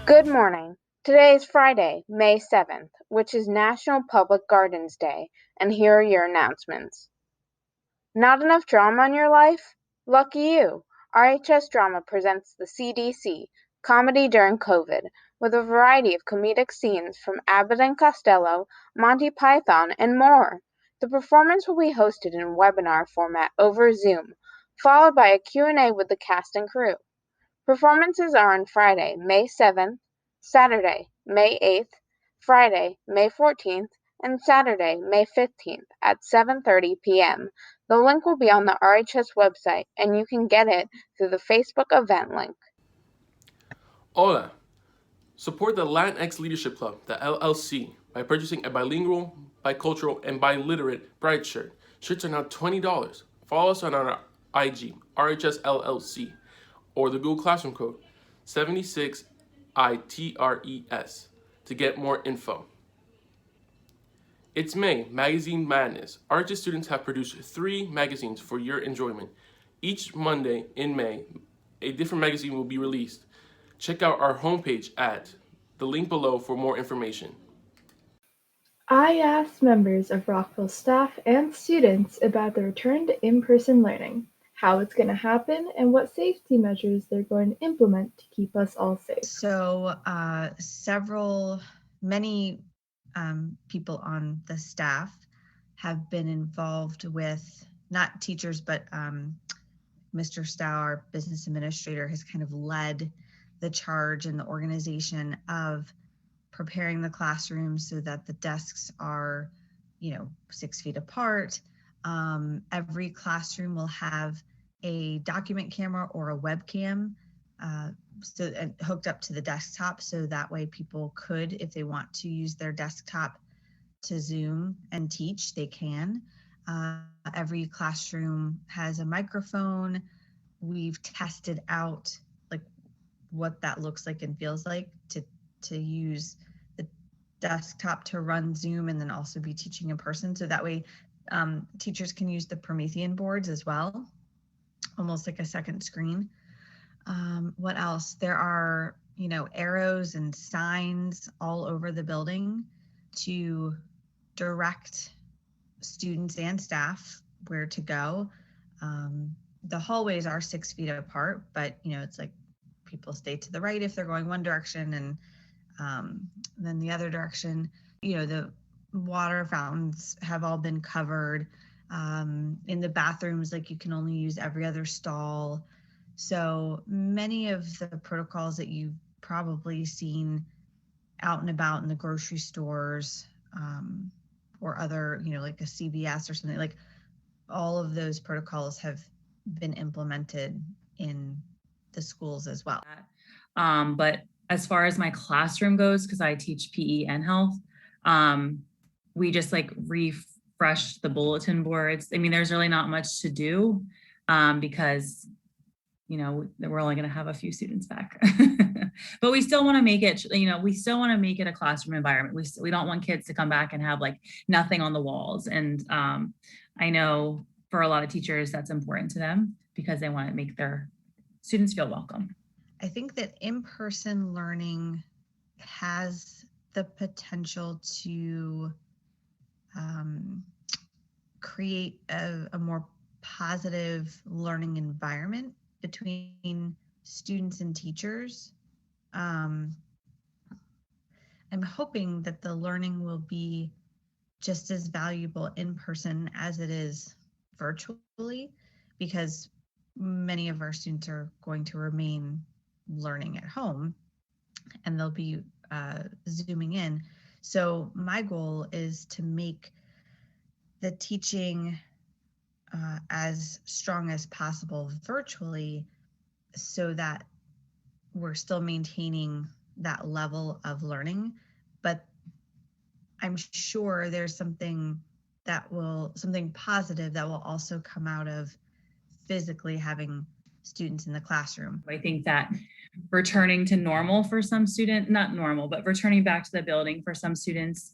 Good morning. Today is Friday, May 7th, which is National Public Gardens Day, and here are your announcements. Not enough drama in your life? Lucky you! RHS Drama presents the CDC, Comedy During COVID, with a variety of comedic scenes from Abbott and Costello, Monty Python, and more. The performance will be hosted in webinar format over Zoom, followed by a Q&A with the cast and crew. Performances are on Friday, May 7th, Saturday, May 8th, Friday, May 14th, and Saturday, May 15th at 7:30 p.m. The link will be on the RHS website, and you can get it through the Facebook event link. Hola! Support the Latinx Leadership Club, the LLC, by purchasing a bilingual, bicultural, and biliterate Pride shirt. Shirts are now $20. Follow us on our IG, RHS LLC, or the Google Classroom code 76ITRES to get more info. It's May, Magazine Madness. RHS students have produced 3 magazines for your enjoyment. Each Monday in May, a different magazine will be released. Check out our homepage at the link below for more information. I asked members of Rockville staff and students about the return to in-person learning, how it's going to happen, and what safety measures they're going to implement to keep us all safe. So many people on the staff have been involved with, not teachers, but Mr. Stow, our business administrator, has kind of led the charge and the organization of preparing the classrooms so that the desks are, 6 feet apart. Every classroom will have a document camera or a webcam hooked up to the desktop, so that way people could, if they want to use their desktop to Zoom and teach, they can. Every classroom has a microphone. We've tested out like what that looks like and feels like to use the desktop to run Zoom and then also be teaching in person. So that way teachers can use the Promethean boards as well, almost like a second screen. What else? There are, arrows and signs all over the building to direct students and staff where to go. The hallways are 6 feet apart, but it's like people stay to the right if they're going one direction and then the other direction. The water fountains have all been covered. In the bathrooms, like you can only use every other stall. So many of the protocols that you've probably seen out and about in the grocery stores or other, like a CVS or something, like all of those protocols have been implemented in the schools as well. But as far as my classroom goes, because I teach PE and health, we just refreshed the bulletin boards. I mean, there's really not much to do because we're only going to have a few students back, but we still want to make it, a classroom environment. We don't want kids to come back and have nothing on the walls. And I know for a lot of teachers, that's important to them because they want to make their students feel welcome. I think that in-person learning has the potential to create a more positive learning environment between students and teachers. I'm hoping that the learning will be just as valuable in person as it is virtually, because many of our students are going to remain learning at home and they'll be Zooming in. So my goal is to make the teaching as strong as possible virtually so that we're still maintaining that level of learning. But I'm sure there's something positive that will also come out of physically having students in the classroom. I think that returning to normal for some students, not normal, but returning back to the building for some students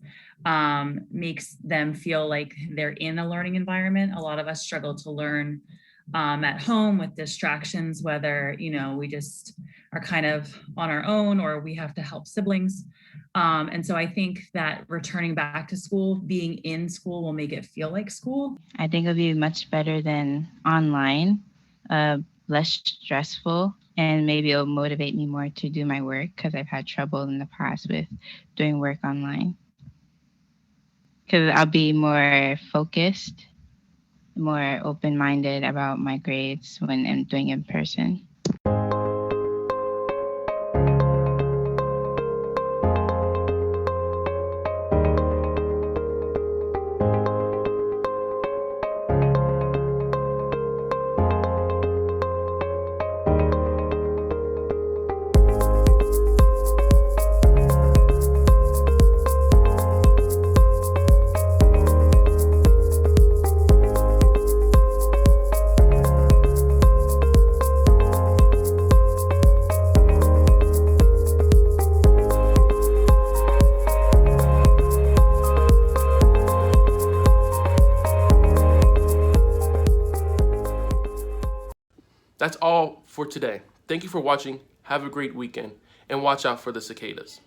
makes them feel like they're in a learning environment. A lot of us struggle to learn at home with distractions, whether, we just are kind of on our own or we have to help siblings. And so I think that returning back to school, being in school will make it feel like school. I think it'll be much better than online, less stressful, and maybe it'll motivate me more to do my work because I've had trouble in the past with doing work online. Because I'll be more focused, more open-minded about my grades when I'm doing in person. That's all for today. Thank you for watching. Have a great weekend, and watch out for the cicadas.